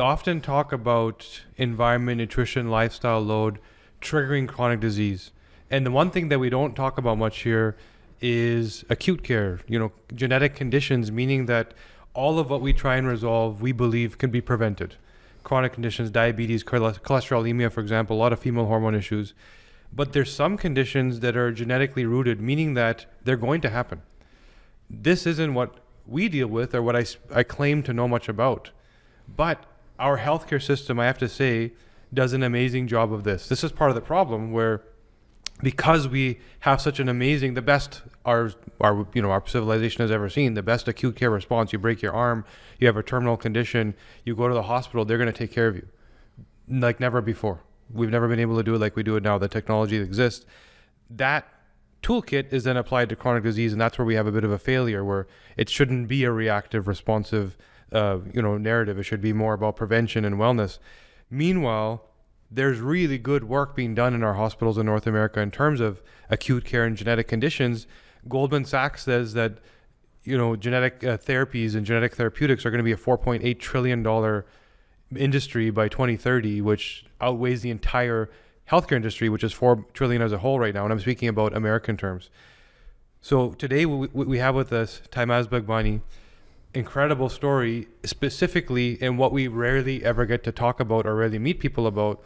often talk about environment, nutrition, lifestyle load triggering chronic disease. And the one thing that we don't talk about much here is acute care, genetic conditions, meaning that all of what we try and resolve, we believe can be prevented. Chronic conditions, diabetes, cholesterolemia, for example, a lot of female hormone issues. But there's some conditions that are genetically rooted, meaning that they're going to happen. This isn't what we deal with or what I claim to know much about. But our healthcare system, I have to say, does an amazing job of this. This is part of the problem where, because we have such an amazing, the best our civilization has ever seen, the best acute care response. You break your arm, you have a terminal condition, you go to the hospital, they're going to take care of you like never before. We've never been able to do it like we do it now. The technology that exists, that toolkit is then applied to chronic disease, and that's where we have a bit of a failure, where it shouldn't be a reactive, responsive, narrative. It should be more about prevention and wellness. Meanwhile, there's really good work being done in our hospitals in North America in terms of acute care and genetic conditions. Goldman Sachs says that, genetic therapies and genetic therapeutics are going to be a $4.8 trillion industry by 2030, which outweighs the entire healthcare industry, which is $4 trillion as a whole right now. And I'm speaking about American terms. So today we have with us Tymaz Bagbani. Incredible story, specifically in what we rarely ever get to talk about or rarely meet people about,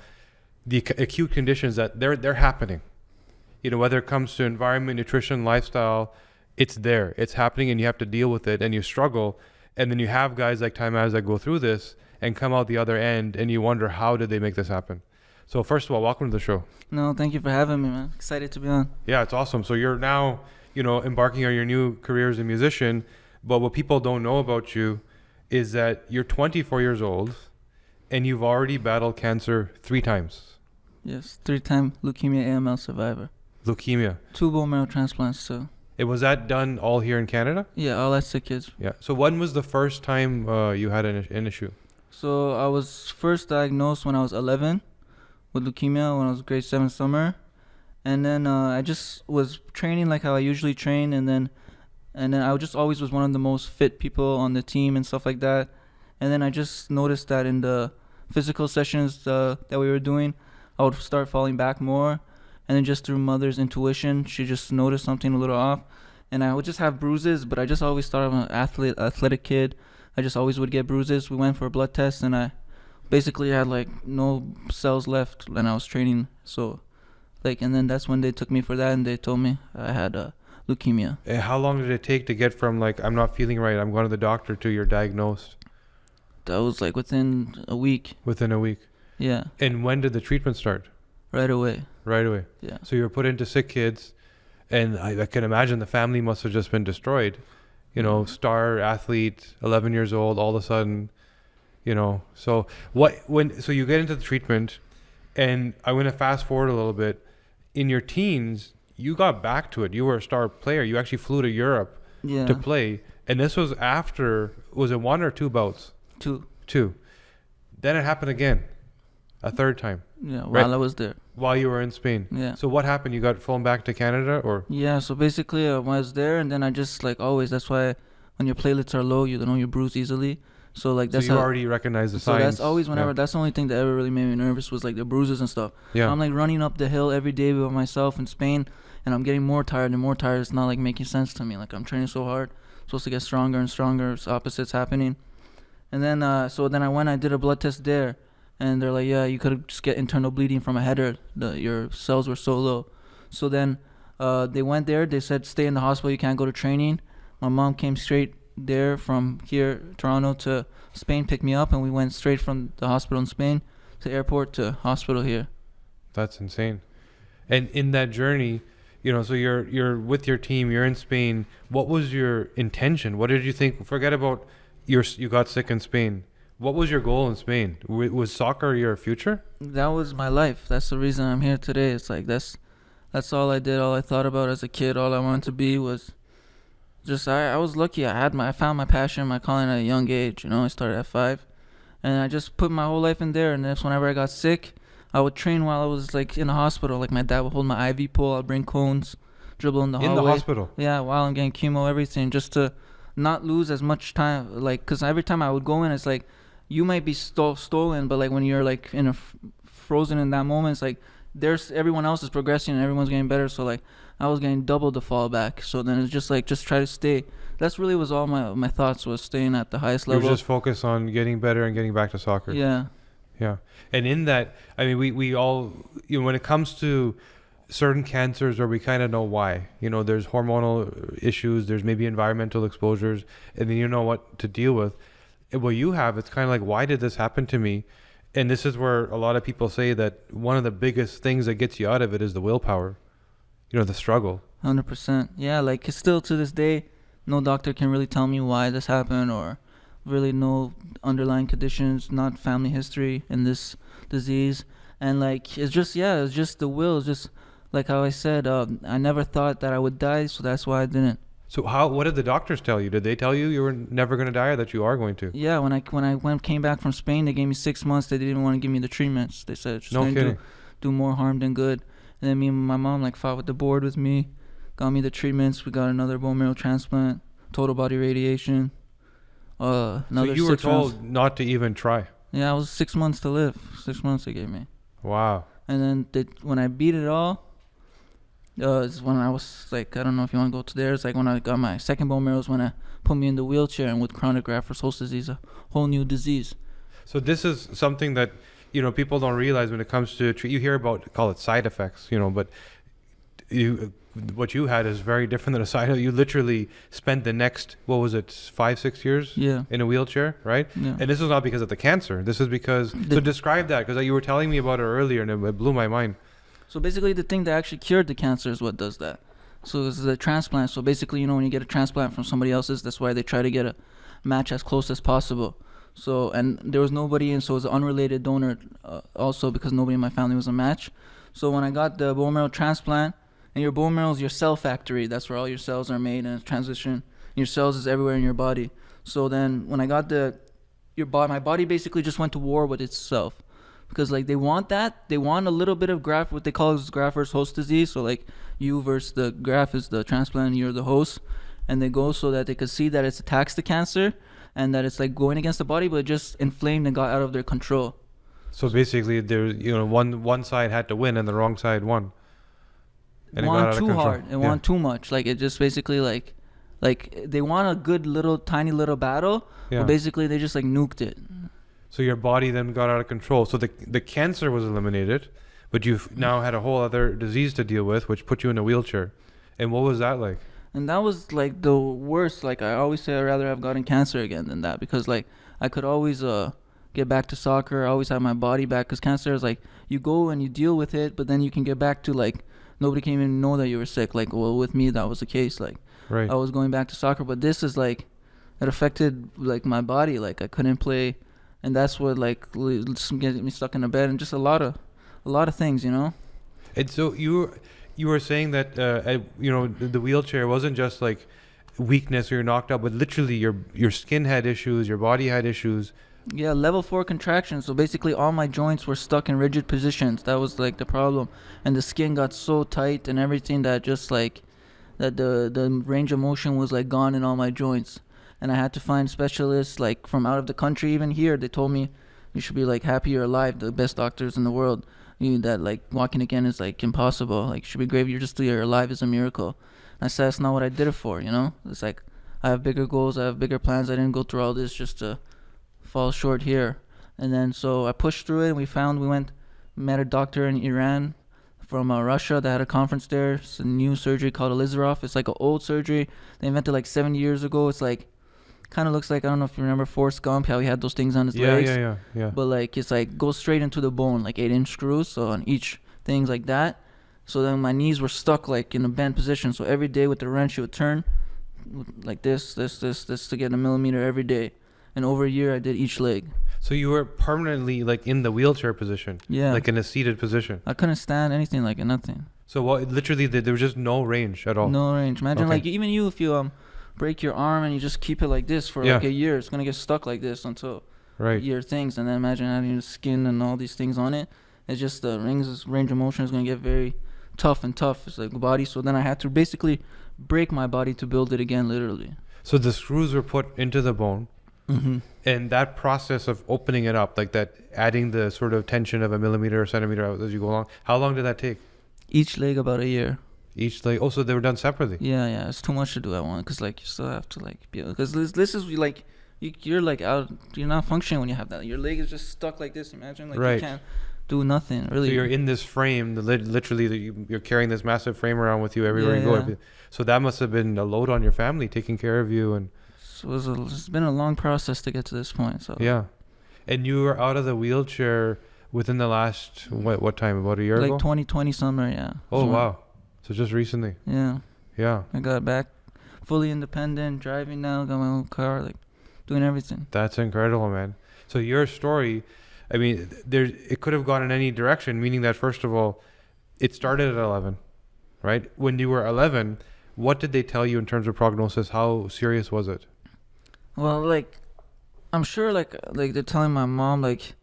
the acute conditions that they're happening. Whether it comes to environment, nutrition, lifestyle, it's there, it's happening, and you have to deal with it, and you struggle. And then you have guys like Tymaz that go through this and come out the other end, and you wonder, how did they make this happen? So first of all, welcome to the show. No, thank you for having me, man. Excited to be on. Yeah, it's awesome. So you're now, embarking on your new career as a musician. But what people don't know about you is that you're 24 years old and you've already battled cancer 3 times. Yes, 3-time leukemia AML survivor. Leukemia. 2 bone marrow transplants too. Was that done all here in Canada? Yeah, all at sick kids. Yeah. So when was the first time you had an issue? So I was first diagnosed when I was 11 with leukemia when I was grade 7 summer. And then I just was training like how I usually train, and then I just always was one of the most fit people on the team and stuff like that. And then I just noticed that in the physical sessions that we were doing, I would start falling back more. And then just through mother's intuition, she just noticed something a little off. And I would just have bruises, but I just always thought I'm an athletic kid. I just always would get bruises. We went for a blood test, and I basically had like no cells left when I was training. So and then that's when they took me for that, and they told me I had leukemia. How long did it take to get from I'm not feeling right, I'm going to the doctor, to you're diagnosed? That was within a week. Within a week? Yeah. And when did the treatment start? Right away. Right away? Yeah. So you were put into sick kids, and I can imagine the family must have just been destroyed. Star athlete, 11 years old, all of a sudden, So so you get into the treatment, and I'm going to fast forward a little bit. In your teens, you got back to it. You were a star player. You actually flew to Europe to play. And this was after, was it 1 or 2 bouts? 2. 2. Then it happened again, a 3rd time. Yeah, while I was there. While you were in Spain. Yeah. So what happened? You got flown back to Canada, or? Yeah, so basically I was there, and then I just always, that's why when your platelets are low, you bruise easily. So that's so you already recognize the signs. So that's always that's the only thing that ever really made me nervous was the bruises and stuff. Yeah. I'm running up the hill every day by myself in Spain, and I'm getting more tired and more tired. It's not making sense to me. I'm training so hard, supposed to get stronger and stronger. It's opposites happening. And then I did a blood test there, and they're like, yeah, you could just get internal bleeding from a header. Your cells were so low. So then they went there. They said, stay in the hospital. You can't go to training. My mom came straight there from here, Toronto, to Spain, picked me up, and we went straight from the hospital in Spain to airport to hospital here. That's insane. And in that journey, so you're with your team, you're in Spain. What was your intention? What did you think? Forget about you got sick in Spain. What was your goal in Spain? Was soccer your future? That was my life. That's the reason I'm here today. It's that's all I did. All I thought about as a kid. All I wanted to be was just I was lucky. I found my passion, my calling at a young age. I started at 5, and I just put my whole life in there. And that's whenever I got sick, I would train while I was in the hospital. My dad would hold my IV pole. I'd bring cones, dribble in the hallway. In the hospital? Yeah, while I'm getting chemo, everything, just to not lose as much time. Because every time I would go in, it's you might be stolen, but like when you're like in a frozen in that moment, it's like there's everyone else is progressing and everyone's getting better. So like I was getting double the fallback. So then it's just like just try to stay. That's really was all my thoughts was staying at the highest level. You just focus on getting better and getting back to soccer. Yeah. Yeah. And in that, I mean, we all, you know, when it comes to certain cancers where we kind of know why, you know, there's hormonal issues, there's maybe environmental exposures, and then you know what to deal with. And what you have, it's kind of like, why did this happen to me? And this is where a lot of people say that one of the biggest things that gets you out of it is the willpower, you know, the struggle. 100%. Yeah, like still to this day, no doctor can really tell me why this happened or really no underlying conditions, not family history in this disease. And like it's just the will. It's just like how I said, I never thought that I would die, so that's why I didn't. So what did the doctors tell you? Did they tell you were never going to die or that you are going to? Yeah, when I came back from Spain, they gave me 6 months. They didn't even want to give me the treatments. They said it's just going to do more harm than good. And then me and my mom like fought with the board with me, got me the treatments. We got another bone marrow transplant, total body radiation. So you were told not to even try? Yeah, I was 6 months to live. 6 months they gave me. Wow. And then when I beat it all, is when I was like, I don't know if you want to go to there. It's like when I got my second bone marrow is when I put me in the wheelchair, and with chronic graft-versus-host disease, a whole new disease. So this is something that, you know, people don't realize when it comes to you hear about, call it side effects, you know, but what you had is very different than a side effect. You literally spent the next, 5-6 years in a wheelchair, right? Yeah. And this is not because of the cancer. This is because, so describe that, because you were telling me about it earlier and it blew my mind. So basically the thing that actually cured the cancer is what does that. So it's the transplant. So basically, you know, when you get a transplant from somebody else's, that's why they try to get a match as close as possible. So, and there was nobody, and so it was an unrelated donor also because nobody in my family was a match. So when I got the bone marrow transplant, and your bone marrow is your cell factory, that's where all your cells are made and transition. Your cells is everywhere in your body. So then when I got my body basically just went to war with itself. Because like they want a little bit of graft, what they call is graft-versus-host disease. So like you versus the graft is the transplant and you're the host. And they go so that they could see that it attacks the cancer and that it's like going against the body, but it just inflamed and got out of their control. So basically there, you know, one side had to win and the wrong side won. And want too hard and want too much. Like it just basically like they want a good little tiny little battle, but basically they just like nuked it. So your body then got out of control. So the cancer was eliminated, but you've now had a whole other disease to deal with, which put you in a wheelchair. And what was that like? And that was like the worst. Like I always say, I'd rather have gotten cancer again than that, because like I could always get back to soccer. I always have my body back, because cancer is like you go and you deal with it, but then you can get back to like nobody can even know that you were sick. Like, well, with me that was the case. Like I was going back to soccer, but this is like it affected like my body. Like I couldn't play. And that's what like get me stuck in a bed, and just a lot of things, you know. And so you were saying that you know, the wheelchair wasn't just like weakness or you're knocked out, but literally your skin had issues, your body had issues. Yeah, level 4 contraction. So basically all my joints were stuck in rigid positions. That was like the problem, and the skin got so tight and everything that just like that the range of motion was like gone in all my joints. And I had to find specialists like from out of the country. Even here, they told me you should be like happy you're alive. The best doctors in the world. That like walking again is like impossible. Like you should be grateful you're alive is a miracle. And I said that's not what I did it for. You know, it's like I have bigger goals. I have bigger plans. I didn't go through all this just to fall short here. And then so I pushed through it. And we met a doctor in Iran from Russia that had a conference there. It's a new surgery called Elizarov. It's like an old surgery they invented like 70 years ago. It's like kind of looks like, I don't know if you remember Forrest Gump, how he had those things on his legs. Yeah. But like it's like goes straight into the bone, like 8-inch screws. So on each things like that. So then my knees were stuck like in a bent position. So every day with the wrench, it would turn like this to get a millimeter every day. And over a year, I did each leg. So you were permanently like in the wheelchair position. Yeah. Like in a seated position. I couldn't stand anything, like nothing. So literally there was just no range at all. No range. Imagine like even you, if you break your arm and you just keep it like this for like a year, it's gonna get stuck like this until your things. And then imagine having the skin and all these things on it. It's just the range of motion is gonna get very tough. It's like the body. So then I had to basically break my body to build it again, literally. So the screws were put into the bone, Mm-hmm. And that process of opening it up, like that, adding the sort of tension of a millimeter or centimeter out as you go along, how long did that take? Each leg about a year. Each leg? Oh, so they were done separately? Yeah. It's too much to do at once because like you still have to like be because this is like you're like out. You're not functioning when you have that. Your leg is just stuck like this. Imagine like Right. you can't do nothing really. So you're in this frame, literally you're carrying this massive frame around with you everywhere you go. Yeah. So that must have been a load on your family, taking care of you. And So it's been a long process to get to this point. So yeah. And you were out of the wheelchair within the last, what time, about a year like ago? 2020 summer, yeah. Oh, So, wow. So just recently. Yeah. Yeah. I got back fully independent, driving now, got my own car, like doing everything. That's incredible, man. So your story, I mean, it could have gone in any direction, meaning that, first of all, it started at 11, right? When you were 11, what did they tell you in terms of prognosis? How serious was it? Well, like, I'm sure, like they're telling my mom, like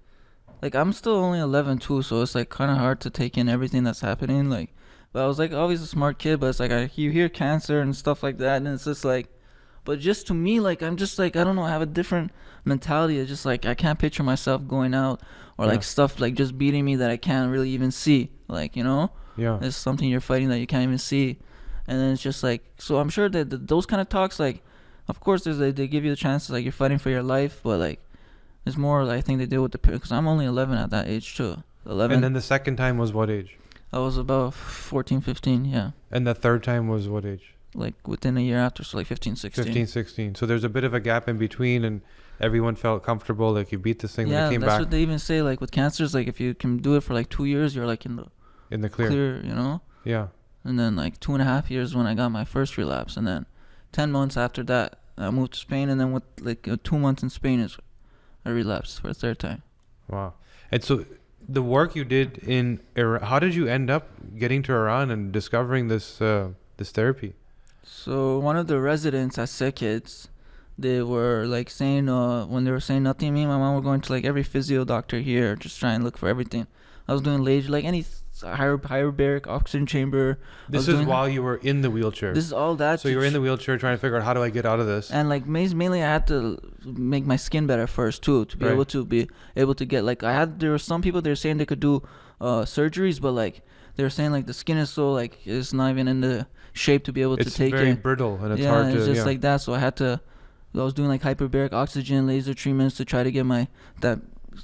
I'm still only 11 too, so it's like kind of hard to take in everything that's happening. Like, but I was like always a smart kid, but it's like you hear cancer and stuff like that, and it's just like, but just to me, like I'm just like I don't know, I have a different mentality. It's just like I can't picture myself going out or like stuff like just beating me that I can't really even see. Like, you know, it's something you're fighting that you can't even see, and then it's just like, so I'm sure that those kind of talks, like, of course, they give you the chance, like you're fighting for your life, but like it's more, I think they deal with the because I'm only 11 at that age too. 11. And then the second time was what age? I was about 14, 15, yeah. And the third time was what age? Like within a year after, so like 15, 16. 15, 16. So there's a bit of a gap in between, and everyone felt comfortable, like you beat this thing, Yeah, when it came that's back what they even say. Like with cancers, like if you can do it for like 2 years, you're like in the clear. you know? Yeah. And then like 2.5 years when I got my first relapse, and then 10 months after that, I moved to Spain, and then with like 2 months in Spain is I relapsed for a third time. Wow. And so the work you did in Iran, how did you end up getting to Iran and discovering this therapy? So one of the residents at Sick Kids, they were like saying, when they were saying nothing, me and my mom were going to like every physio doctor here, just trying to look for everything. I was doing laser, like any hyperbaric oxygen chamber. This is while you were in the wheelchair. This is all that. So you were in the wheelchair trying to figure out, how do I get out of this? And like mainly I had to make my skin better first too, to be able to get, like, there were some people, they were saying they could do surgeries, but like they were saying like the skin is so like it's not even in the shape to be able to take it. It's very brittle, and it's hard to. It's just like that. So I was doing like hyperbaric oxygen laser treatments to try to get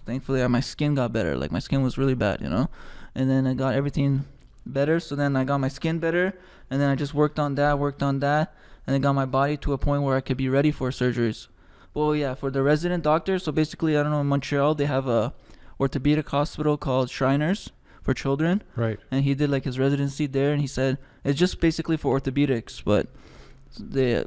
thankfully my skin got better. Like my skin was really bad, you know, and then I got everything better. So then I got my skin better, and then I just worked on that, and then got my body to a point where I could be ready for surgeries. Well, yeah, for the resident doctor. So basically, I don't know, in Montreal they have a orthopedic hospital called Shriners for children. Right. And he did like his residency there, and he said it's just basically for orthopedics, but they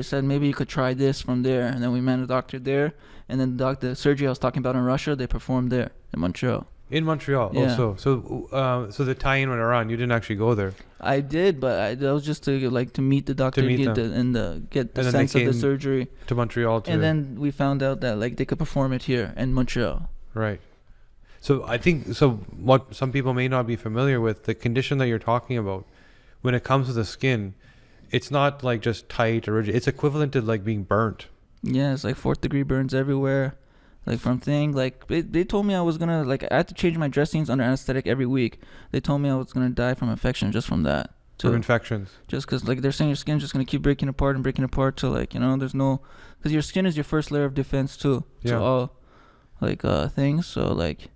said maybe you could try this from there. And then we met a doctor there, and then the surgery I was talking about in Russia, they performed there in Montreal. In Montreal, yeah. Also. So the tie-in went around. You didn't actually go there. I did, but that was just to meet the doctor, get the sense of the surgery. To Montreal too. And then we found out that like they could perform it here in Montreal. Right. So I think what some people may not be familiar with, the condition that you're talking about, when it comes to the skin, it's not like just tight or rigid. It's equivalent to like being burnt. Yeah, it's like 4th degree burns everywhere. Like from like they told me I was gonna, like, I had to change my dressings under anesthetic every week. They told me I was gonna die from infection just from that. From infections. Just because like they're saying your skin's just gonna keep breaking apart till like, you know, there's no, because your skin is your first layer of defense too. Yeah. To all like things. So like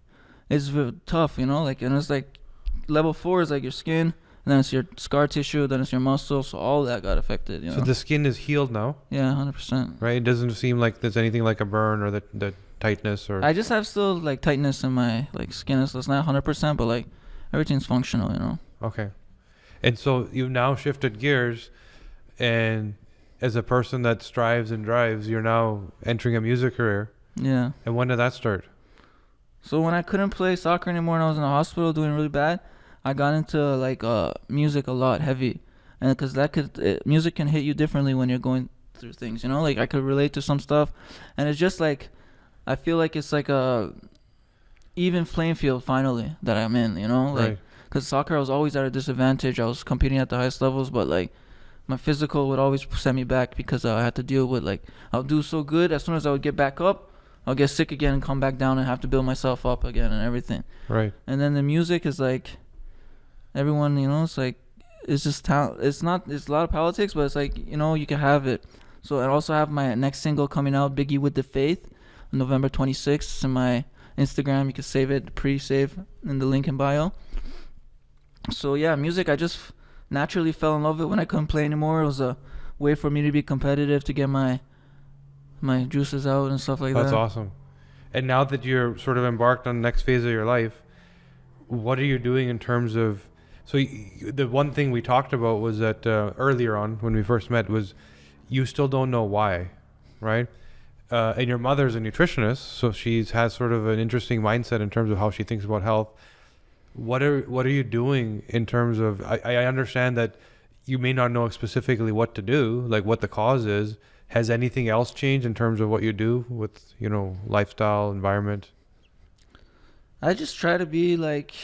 it's tough, you know, like, and it's like level 4 is like your skin, and then it's your scar tissue, then it's your muscles, so all that got affected, you know. So the skin is healed now? Yeah, 100%. Right? It doesn't seem like there's anything like a burn or the tightness or... I just have still like tightness in my like skin, so it's not 100%, but like everything's functional, you know. Okay. And so you've now shifted gears, and as a person that strives and drives, you're now entering a music career. Yeah. And when did that start? So when I couldn't play soccer anymore and I was in the hospital doing really bad, I got into like music a lot, heavy, and because music can hit you differently when you're going through things, you know. Like I could relate to some stuff, and it's just like I feel like it's like a even playing field finally that I'm in, you know. Like, because soccer I was always at a disadvantage. I was competing at the highest levels, but like my physical would always send me back because I had to deal with like I'll do so good. As soon as I would get back up, I'll get sick again and come back down and have to build myself up again and everything. Right. And then the music is like everyone, it's like it's just it's a lot of politics, but it's like you can have it. So I also have my next single coming out, Biggie with the Faith, on November 26th. It's in my Instagram. You can save it, pre-save in the link in bio. So yeah, music, I just naturally fell in love with it when I couldn't play anymore. It was a way for me to be competitive, to get my juices out and stuff like that. That's awesome. And now that you're sort of embarked on the next phase of your life, what are you doing in terms of... So the one thing we talked about was that earlier on when we first met was you still don't know why, right? And your mother's a nutritionist, so she has sort of an interesting mindset in terms of how she thinks about health. What are you doing in terms of... I understand that you may not know specifically what to do, like what the cause is. Has anything else changed in terms of what you do with, lifestyle, environment? I just try to be like...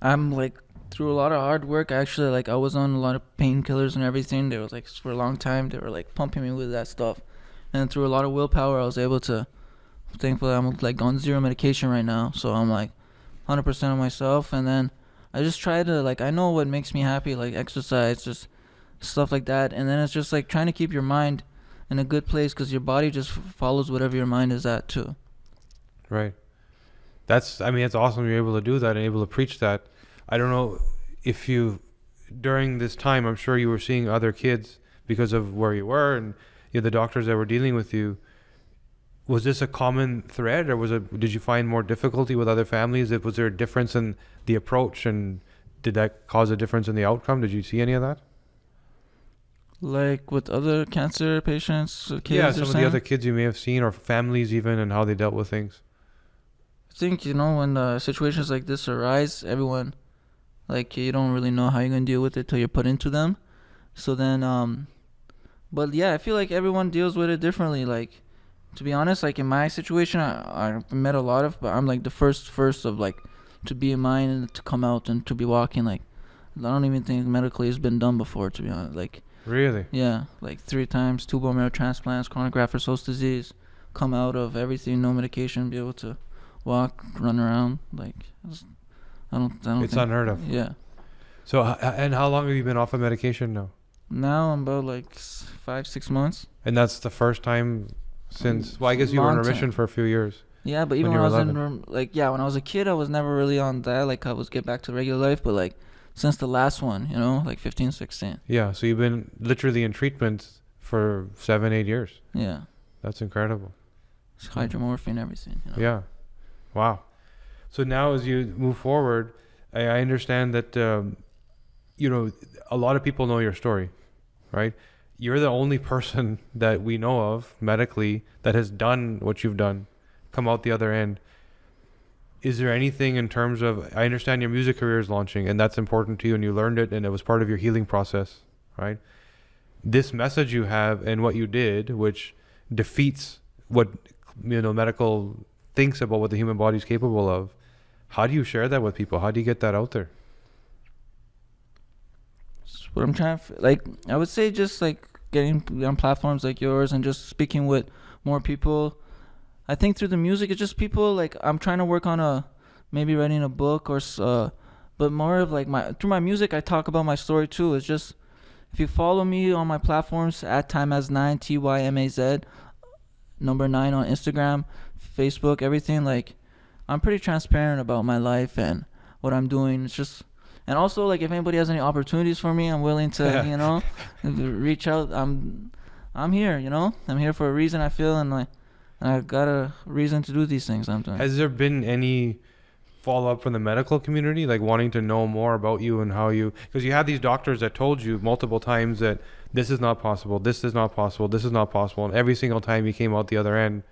I'm like... Through a lot of hard work, actually, like I was on a lot of painkillers and everything. They was like, for a long time, they were like pumping me with that stuff. And through a lot of willpower, I was able to... Thankfully, I'm like on zero medication right now. So I'm like 100% on myself. And then I just try to like, I know what makes me happy, like exercise, just stuff like that. And then it's just like trying to keep your mind in a good place, because your body just follows whatever your mind is at too. Right. It's awesome you're able to do that and able to preach that. I don't know if during this time, I'm sure you were seeing other kids because of where you were and the doctors that were dealing with you. Was this a common thread, or did you find more difficulty with other families? Was there a difference in the approach, and did that cause a difference in the outcome? Did you see any of that? Like with other cancer patients, kids? Yeah, some of the other kids you may have seen, or families even, and how they dealt with things. I think, when situations like this arise, everyone... Like, you don't really know how you're going to deal with it till you're put into them. So then, but yeah, I feel like everyone deals with it differently. Like, to be honest, like in my situation, I met a lot of, but I'm like the first of like, to be in mine and to come out and to be walking. Like, I don't even think medically it's been done before, to be honest. Like, really? Yeah, like 3 times, 2 bone marrow transplants, chronic graft-versus-host disease, come out of everything, no medication, be able to walk, run around. Like, I don't it's unheard of. Yeah. So, and how long have you been off of medication now? Now I'm about like 5-6 months. And that's the first time since... Well, I guess you were in remission for a few years. Yeah, but even when I was when I was a kid, I was never really on that. Like, I was get back to regular life, but like since the last one, like 15, 16. Yeah, so you've been literally in treatment for 7-8 years. Yeah. That's incredible. It's hydromorphine, everything. Yeah. Wow. So now as you move forward, I understand that, a lot of people know your story, right? You're the only person that we know of medically that has done what you've done, come out the other end. Is there anything in terms of... I understand your music career is launching, and that's important to you, and you learned it, and it was part of your healing process, right? This message you have and what you did, which defeats what, medical thinks about what the human body is capable of. How do you share that with people? How do you get that out there? What I'm trying to... I would say just like getting on platforms like yours and just speaking with more people. I think through the music, it's just people, like, I'm trying to work on maybe writing a book but more of like through my music, I talk about my story too. It's just, if you follow me on my platforms at Tymaz9, Tymaz, number 9 on Instagram, Facebook, everything, like, I'm pretty transparent about my life and what I'm doing. It's just, and also, like, if anybody has any opportunities for me, I'm willing to, reach out. I'm here, I'm here for a reason, I feel, and like, I've got a reason to do these things I'm doing. Has there been any follow-up from the medical community, like wanting to know more about you and how you... Because you had these doctors that told you multiple times that this is not possible, this is not possible, this is not possible, and every single time you came out the other end,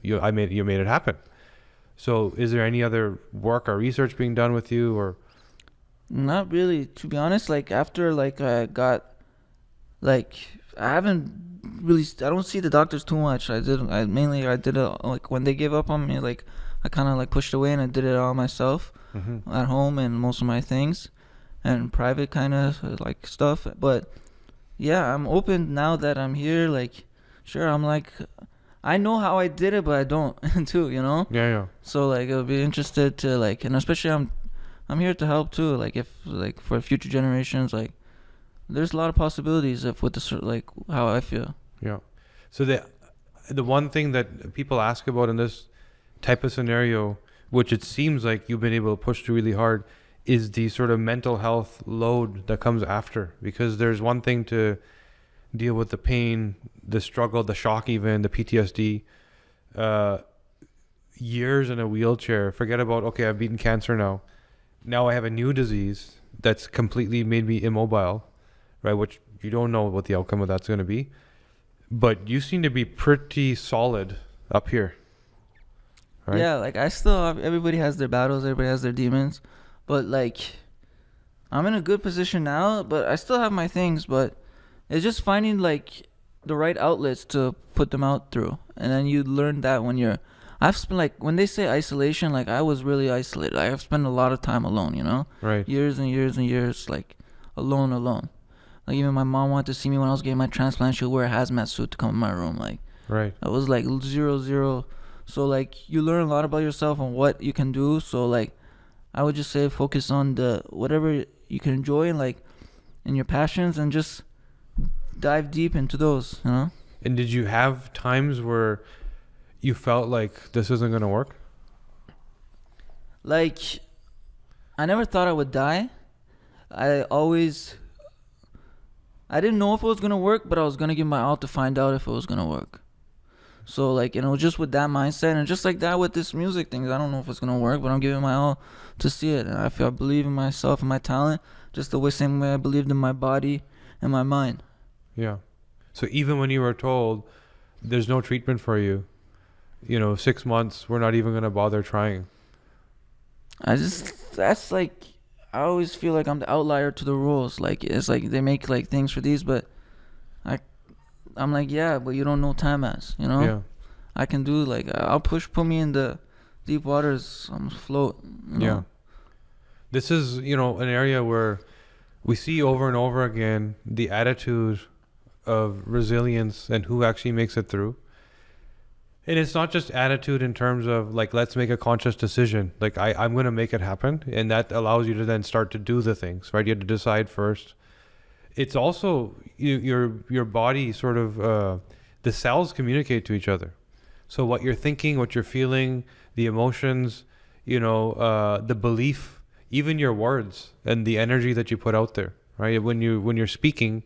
you made it happen. So is there any other work or research being done with you, or? Not really, to be honest. Like, after like I got, like, I haven't really, I don't see the doctors too much. I did it like when they gave up on me, like I kind of like pushed away and I did it all myself at home and most of my things and private kind of like stuff. But yeah, I'm open now that I'm here. Like, sure, I'm like, I know how I did it, but I don't too, you know. Yeah, yeah. So like, I'll be interested to like, and especially I'm here to help too. Like, if like for future generations, like, there's a lot of possibilities if with the like how I feel. Yeah. So the one thing that people ask about in this type of scenario, which it seems like you've been able to push through really hard, is the sort of mental health load that comes after. Because there's one thing to deal with the pain, the struggle, the shock, even the PTSD. Years in a wheelchair. Forget about, okay, I've beaten cancer now. Now I have a new disease that's completely made me immobile, right? Which you don't know what the outcome of that's going to be. But you seem to be pretty solid up here. Right? Yeah, like I still have, everybody has their battles, everybody has their demons, but like I'm in a good position now, but I still have my things, but it's just finding like the right outlets to put them out through. And then you learn that when you're I've spent like when they say isolation, like I was really isolated. I've spent a lot of time alone, you know? Right. Years and years and years like alone. Like even my mom wanted to see me when I was getting my transplant. She would wear a hazmat suit to come in my room. Like Right. I was like 0-0. So like you learn a lot about yourself and what you can do. So like I would just say focus on the whatever you can enjoy and like in your passions and just dive deep into those, you know? And did you have times where you felt like this isn't going to work? Like I never thought I would die. I didn't know if it was gonna work, but I was gonna give my all to find out if it was gonna work. So like, you know, just with that mindset and just like that with this music thing, I don't know if it's gonna work, but I'm giving my all to see it. And I believe in myself and my talent, just the same way I believed in my body and my mind. Yeah. So even when you were told there's no treatment for you, 6 months, we're not even going to bother trying. That's like, I always feel like I'm the outlier to the rules. Like, it's like they make like things for these, but I'm like, yeah, but you don't know Tymaz, you know? Yeah. I can do like, put me in the deep waters, I'm afloat. You know? Yeah. This is, an area where we see over and over again the attitude of resilience and who actually makes it through. And it's not just attitude in terms of like, let's make a conscious decision. Like I'm going to make it happen. And that allows you to then start to do the things, right? You have to decide first. It's also your body sort of, the cells communicate to each other. So what you're thinking, what you're feeling, the emotions, the belief, even your words and the energy that you put out there, right? When you're speaking,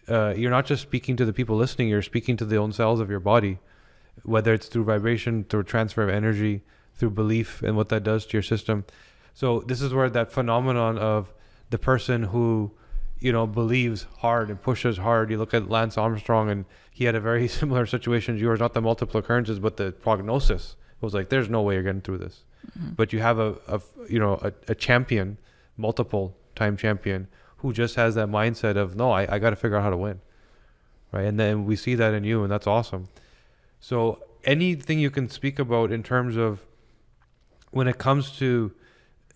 you're not just speaking to the people listening, you're speaking to the own cells of your body, whether it's through vibration, through transfer of energy, through belief and what that does to your system. So this is where that phenomenon of the person who, believes hard and pushes hard. You look at Lance Armstrong and he had a very similar situation as yours, not the multiple occurrences, but the prognosis. It was like, there's no way you're getting through this. Mm-hmm. But you have a champion, multiple time champion who just has that mindset of, no, I got to figure out how to win. Right. And then we see that in you, and that's awesome. So anything you can speak about in terms of when it comes to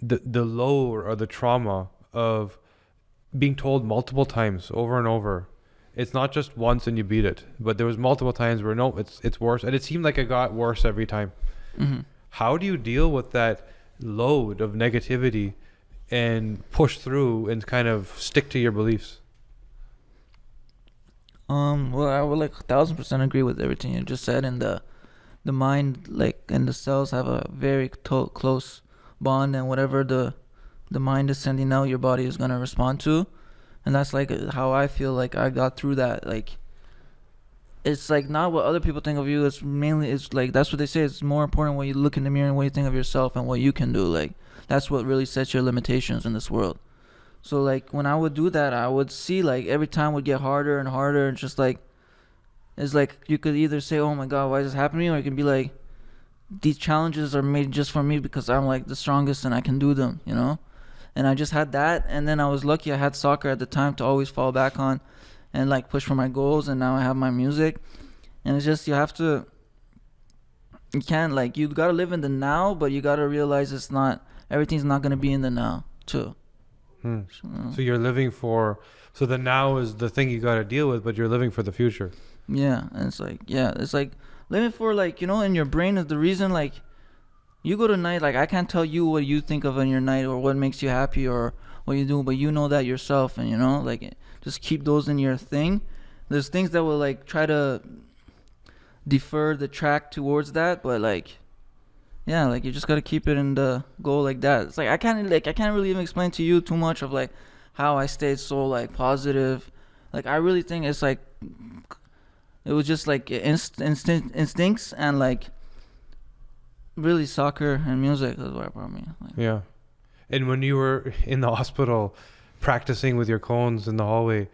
the low or the trauma of being told multiple times over and over, it's not just once and you beat it, but there was multiple times where no, it's worse, and it seemed like it got worse every time. Mm-hmm. How do you deal with that load of negativity and push through and kind of stick to your beliefs? Well, I would like 1,000% agree with everything you just said, and the mind, like, and the cells have a very close bond, and whatever the mind is sending out, your body is gonna respond to, and that's like how I feel like I got through that. Like, it's like not what other people think of you. It's like that's what they say. It's more important when you look in the mirror and what you think of yourself and what you can do. Like, that's what really sets your limitations in this world. So like when I would do that, I would see like every time would get harder and harder, and just like it's like you could either say, oh my god, why is this happening, or it can be like these challenges are made just for me because I'm like the strongest and I can do them, you know. And I just had that, and then I was lucky I had soccer at the time to always fall back on and like push for my goals, and now I have my music. And it's just you can't like, you gotta live in the now, but you gotta realize everything's not gonna be in the now too. So you're living for. So the now is the thing you got to deal with, but you're living for the future. Yeah, and it's like living for, like, in your brain is the reason, like, you go to night, like, I can't tell you what you think of in your night or what makes you happy or what you do, but you know that yourself, and like, just keep those in your thing. There's things that will, like, try to defer the track towards that, but, like, yeah, like, you just gotta keep it in the goal like that. It's like I can't really even explain to you too much of, like, how I stayed so, like, positive. Like, I really think it's like it was just like instincts and, like, really soccer and music is what brought me. Like, yeah. And when you were in the hospital practicing with your cones in the hallway,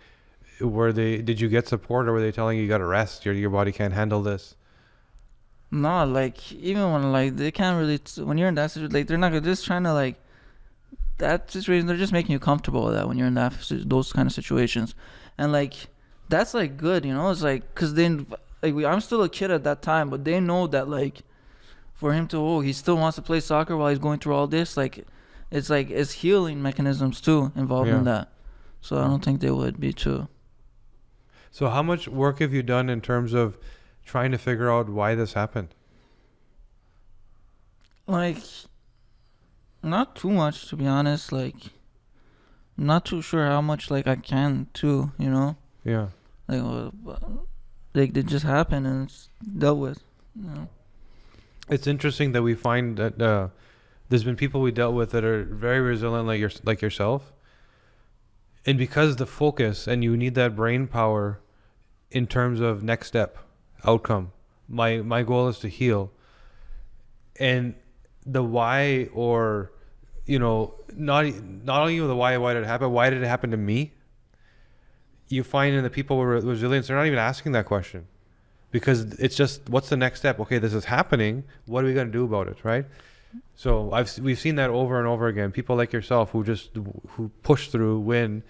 did you get support, or were they telling you got to rest, your body can't handle this? No, like, even when, like, they can't really when you're in that situation, like, they're just trying to, like, that situation, they're just making you comfortable with that when you're in those kind of situations. And, like, that's, like, good, it's like, because then, like, I'm still a kid at that time, but they know that, like, for him to he still wants to play soccer while he's going through all this, like, it's healing mechanisms too involved in that. So I don't think they would be too. So how much work have you done in terms of trying to figure out why this happened? Like, not too much, to be honest. Like, I'm not too sure how much, like, I can too, Yeah. Like, they just happen and it's dealt with, It's interesting that we find that there's been people we dealt with that are very resilient, like yourself. And because the focus, and you need that brain power in terms of next step, outcome. My goal is to heal. And the why, or, not only the why did it happen, why did it happen to me? You find in the people with resilience, they're not even asking that question. Because it's just, what's the next step? Okay, this is happening. What are we going to do about it, right? So we've seen that over and over again. People like yourself who push through, win.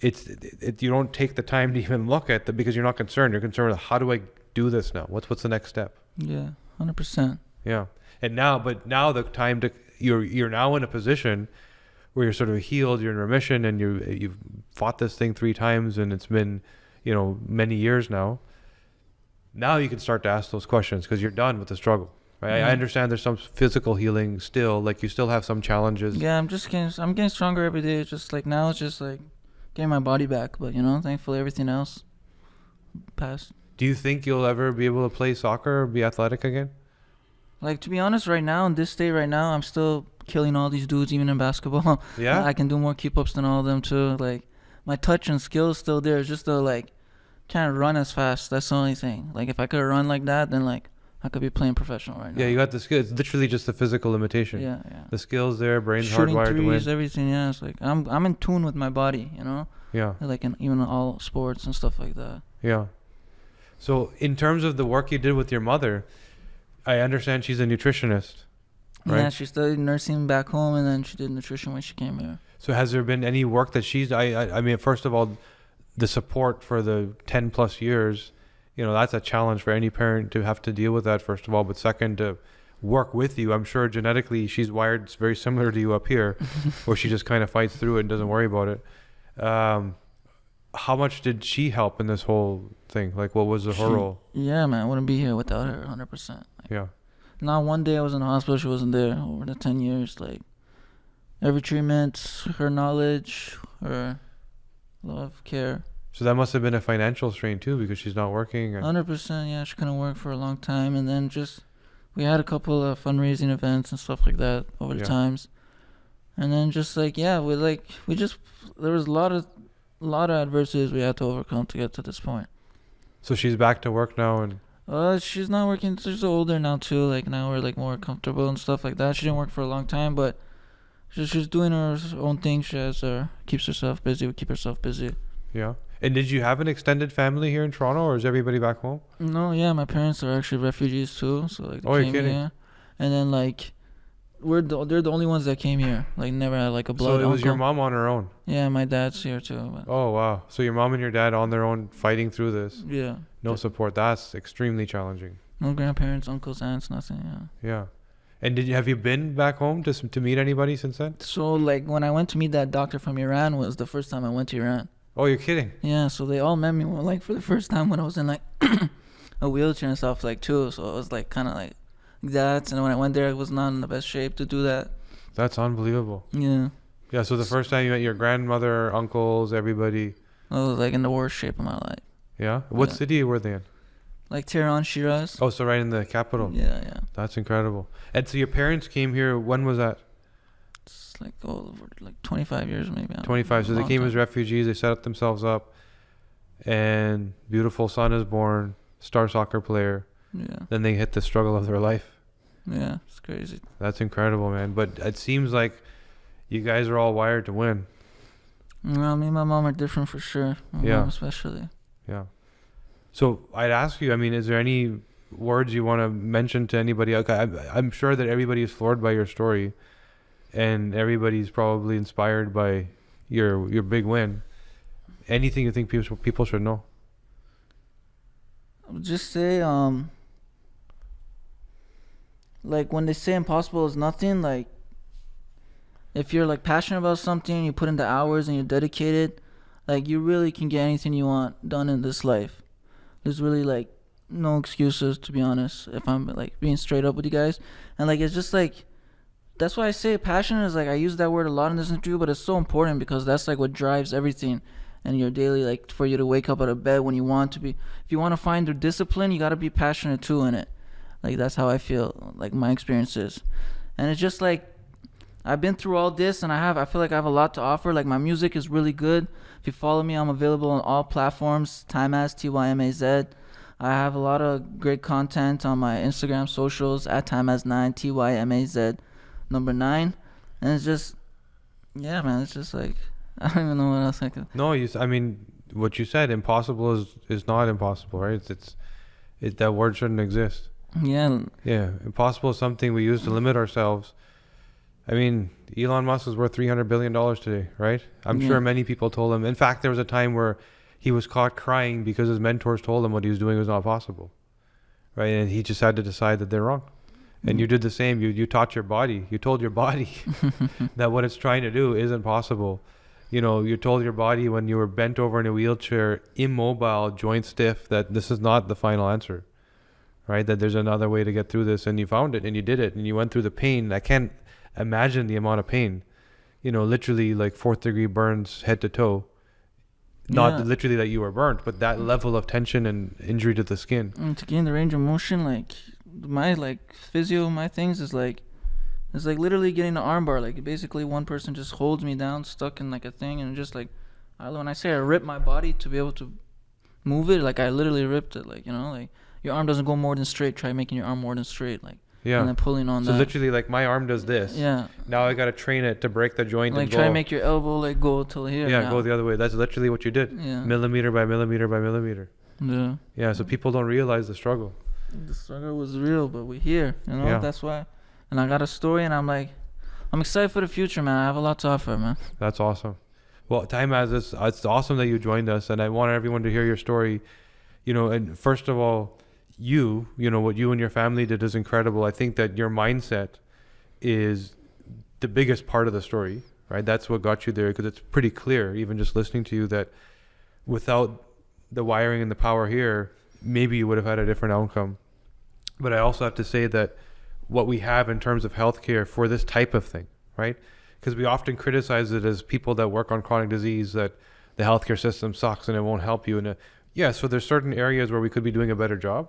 You don't take the time to even look at because you're not concerned. You're concerned with, how do I do this now? What's the next step? Yeah, 100%. Yeah, and now the time to you're now in a position where you're sort of healed. You're in remission, and you've fought this thing 3 times, and it's been many years now. Now you can start to ask those questions because you're done with the struggle, right? Mm-hmm. I understand there's some physical healing still, like you still have some challenges. Yeah, I'm getting stronger every day. It's just like now it's just like getting my body back, but thankfully everything else passed. Do you think you'll ever be able to play soccer or be athletic again? Like, to be honest, right now, in this state right now, I'm still killing all these dudes, even in basketball. Yeah? I can do more keep-ups than all of them, too. Like, my touch and skill is still there. It's just like, can't run as fast. That's the only thing. Like, if I could run like that, then, like, I could be playing professional right now. Yeah, you got the skill. It's literally just the physical limitation. Yeah. The skill's there, brain's shooting hardwired to win. Threes, everything, yeah. It's like, I'm in tune with my body, Yeah. Like, even all sports and stuff like that. Yeah. So, in terms of the work you did with your mother, I understand she's a nutritionist, right? Yeah, she studied nursing back home, and then she did nutrition when she came here. So has there been any work that she's... I mean, first of all, the support for the 10 plus years, that's a challenge for any parent to have to deal with that, first of all. But second, to work with you. I'm sure genetically she's wired very similar to you up here, where she just kind of fights through it and doesn't worry about it. How much did she help in this whole thing? Like, what was her role? Yeah, man, I wouldn't be here without her, 100%. Like, yeah. Not one day I was in the hospital, she wasn't there over the 10 years. Like, every treatment, her knowledge, her love, care. So that must have been a financial strain too, because she's not working. 100%, yeah. She couldn't work for a long time, and then we had a couple of fundraising events and stuff like that over the times, and then there was a lot of adversities we had to overcome to get to this point. So she's back to work now, and she's not working. She's older now too. Like, now we're like more comfortable and stuff like that. She didn't work for a long time, but she's doing her own thing. She keeps herself busy. We keep herself busy. Yeah. And did you have an extended family here in Toronto, or is everybody back home? No, yeah, my parents are actually refugees too, so like they came here, and then like they're the only ones that came here. Like, never had like a blood uncle. So it was your mom on her own. Yeah, my dad's here too. But. Oh wow! So your mom and your dad on their own, fighting through this. Yeah. No support. That's extremely challenging. No grandparents, uncles, aunts, nothing. Yeah. Yeah. And have you been back home to meet anybody since then? So like when I went to meet that doctor from Iran was the first time I went to Iran. Oh, you're kidding. Yeah, so they all met me like for the first time when I was in like a wheelchair and stuff like too. So it was like kind of like that. And when I went there, I was not in the best shape to do that. That's unbelievable. Yeah. Yeah, so the first time you met your grandmother, uncles, everybody. I was like in the worst shape of my life. Yeah? What Yeah. city were they in? Like Tehran, Shiraz. Oh, so right in the capital. Yeah. That's incredible. And so your parents came here, when was that? It's like like 25 years maybe. 25. So they came as refugees, they set themselves up, and beautiful son is born, star soccer player. Yeah. Then they hit the struggle of their life. Yeah, it's crazy. That's incredible, man. But it seems like you guys are all wired to win. Well, me and my mom are different for sure. My Yeah. mom especially. Yeah. So I'd ask you, I mean, is there any words you want to mention to anybody? Okay, I'm sure that everybody is floored by your story, and everybody's probably inspired by your big win. Anything you think people should know? I would just say, like when they say impossible is nothing, like if you're like passionate about something, you put in the hours and you're dedicated, like you really can get anything you want done in this life. There's really like no excuses, to be honest, if I'm like being straight up with you guys. And like it's just like, that's why I say passion is like, I use that word a lot in this interview, but it's so important because that's like what drives everything in your daily, like for you to wake up out of bed when you want to be. If you want to find the discipline, you got to be passionate too in it. Like that's how I feel, like my experiences. And it's just like, I've been through all this and I feel like I have a lot to offer. Like my music is really good. If you follow me, I'm available on all platforms, Tymaz, Tymaz. I have a lot of great content on my Instagram socials at Tymaz9, Tymaz number 9. And it's just, yeah, man, it's just like, I don't even know what else I could. No, I mean, what you said, impossible is not impossible, right? That word shouldn't exist. Yeah. Yeah, impossible is something we use to limit ourselves. I mean, Elon Musk is worth $300 billion today, right? I'm sure many people told him. In fact, there was a time where he was caught crying because his mentors told him what he was doing was not possible, right? And he just had to decide that they're wrong. And you did the same. You taught your body. You told your body that what it's trying to do isn't possible. You know, you told your body when you were bent over in a wheelchair, immobile, joint stiff, that this is not the final answer, right? That there's another way to get through this. And you found it and you did it and you went through the pain. I can't imagine the amount of pain, you know, literally like 4th degree burns head to toe. Not literally that you were burnt, but that level of tension and injury to the skin. And to gain the range of motion, like my like physio, my things is like, it's like literally getting an arm bar. Like basically one person just holds me down, stuck in like a thing, and just like, when I say I rip my body to be able to move it, like I literally ripped it. Like, you know, like your arm doesn't go more than straight. Try making your arm more than straight. Like, and then pulling on that. So literally, like my arm does this. Yeah. Now I gotta train it to break the joint. Like and try to make your elbow like go till here. Yeah, go the other way. That's literally what you did. Yeah. Millimeter by millimeter by millimeter. Yeah. Yeah. So people don't realize the struggle. The struggle was real, but we're here. You know, that's why. And I got a story, and I'm excited for the future, man. I have a lot to offer, man. That's awesome. Well, Tymaz, it's awesome that you joined us, and I want everyone to hear your story. You know, and first of all, you know, what you and your family did is incredible. I think that your mindset is the biggest part of the story, right? That's what got you there, because it's pretty clear, even just listening to you, that without the wiring and the power here, maybe you would have had a different outcome. But I also have to say that what we have in terms of healthcare for this type of thing, right? Because we often criticize it as people that work on chronic disease, that the healthcare system sucks and it won't help you. And so there's certain areas where we could be doing a better job.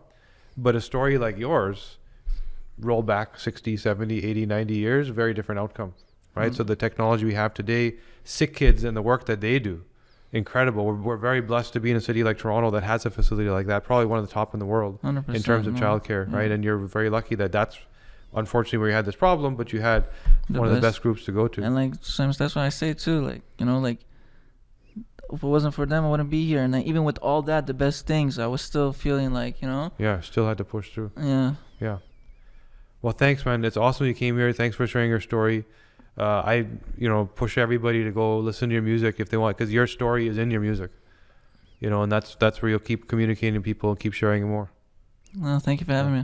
But a story like yours, roll back 60, 70, 80, 90 years, very different outcome, right? Mm-hmm. So the technology we have today, sick kids and the work that they do, incredible. We're very blessed to be in a city like Toronto that has a facility like that, probably one of the top in the world in terms of childcare, right? And you're very lucky that that's unfortunately where you had this problem, but you had one of the best groups to go to. And like sometimes that's why I say too, like, you know, like if it wasn't for them, I wouldn't be here. And like, even with all that, the best things, I was still feeling like, you know. Yeah, still had to push through. Yeah. Yeah. Well, thanks, man. It's awesome you came here. Thanks for sharing your story. I push everybody to go listen to your music if they want, because your story is in your music. You know, and that's where you'll keep communicating to people and keep sharing it more. Well, thank you for having me.